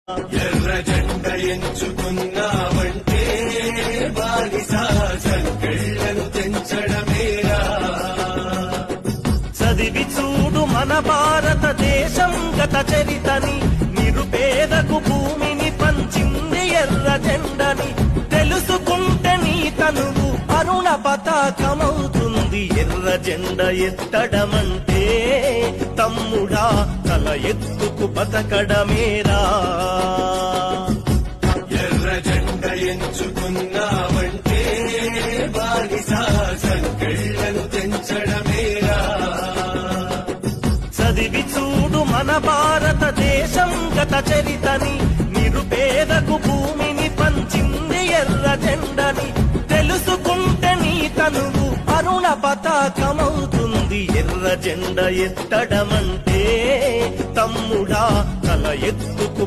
ఎర్ర జెండ ఎంచుకున్నామంటే బానిసా సంకెళ్లను తెంచడమేరా. చదివి చూడు మన భారతదేశం గత చరితని, నిరుపేదకు భూమిని పంచింది ఎర్ర జెండని. తెలుసుకుంటే నీ తనువు అరుణ పతాకమవుతుంది. ఎర్ర జెండ ఎత్తడమంటే తమ్ముడా తల ఎత్తుకు బతకడమేరా. ఎర్ర జెండ ఎంచుకున్నామంటే బానిసా సంకెళ్లను తెంచడమేరా. చదివి చూడు మన భారతదేశం గత చరితని, నిరుపేదకు భూమిని పంచింది ఎర్ర జెండని. తెలుసుకుంటే నీ తనువు అరుణ పతాకమవుతుంది. ఎర్ర జెండ ఎత్తడమంటే తమ్ముడా తల ఎత్తుకు